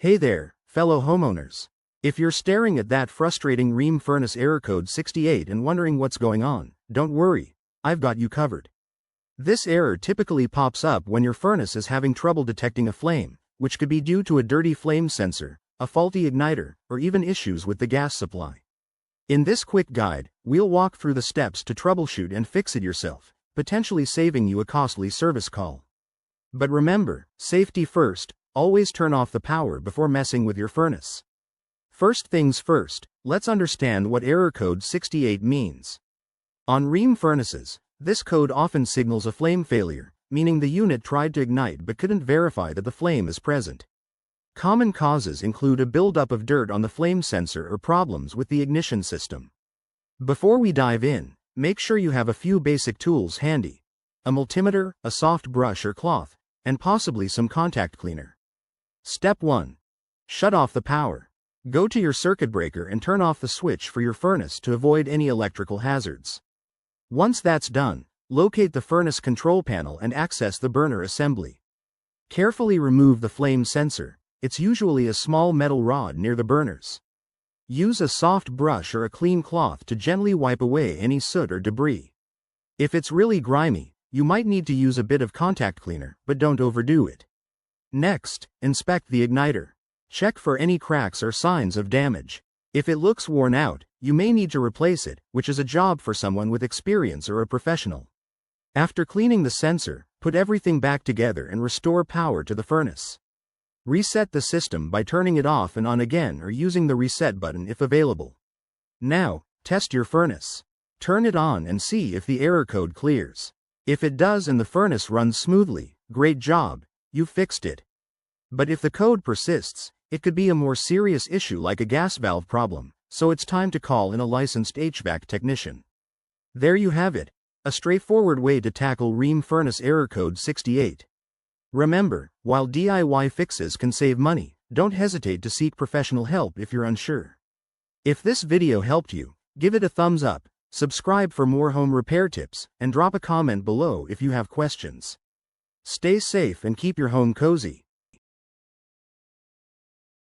Hey there, fellow homeowners. If you're staring at that frustrating Rheem furnace error code 68 and wondering what's going on, don't worry, I've got you covered. This error typically pops up when your furnace is having trouble detecting a flame, which could be due to a dirty flame sensor, a faulty igniter, or even issues with the gas supply. In this quick guide, we'll walk through the steps to troubleshoot and fix it yourself, potentially saving you a costly service call. But remember, safety first, always turn off the power before messing with your furnace. First things first, let's understand what error code 68 means. On Rheem furnaces, this code often signals a flame failure, meaning the unit tried to ignite but couldn't verify that the flame is present. Common causes include a buildup of dirt on the flame sensor or problems with the ignition system. Before we dive in, make sure you have a few basic tools handy: a multimeter, a soft brush or cloth, and possibly some contact cleaner. Step 1. Shut off the power. Go to your circuit breaker and turn off the switch for your furnace to avoid any electrical hazards. Once that's done, locate the furnace control panel and access the burner assembly. Carefully remove the flame sensor. It's usually a small metal rod near the burners. Use a soft brush or a clean cloth to gently wipe away any soot or debris. If it's really grimy, you might need to use a bit of contact cleaner, but don't overdo it. Next, inspect the igniter. Check for any cracks or signs of damage. If it looks worn out, you may need to replace it, which is a job for someone with experience or a professional. After cleaning the sensor, put everything back together and restore power to the furnace. Reset the system by turning it off and on again or using the reset button if available. Now, test your furnace. Turn it on and see if the error code clears. If it does and the furnace runs smoothly, great job, you fixed it. But if the code persists, it could be a more serious issue like a gas valve problem, so it's time to call in a licensed HVAC technician. There you have it, a straightforward way to tackle Rheem furnace error code 68. Remember, while DIY fixes can save money, don't hesitate to seek professional help if you're unsure. If this video helped you, give it a thumbs up, subscribe for more home repair tips, and drop a comment below if you have questions. Stay safe and keep your home cozy.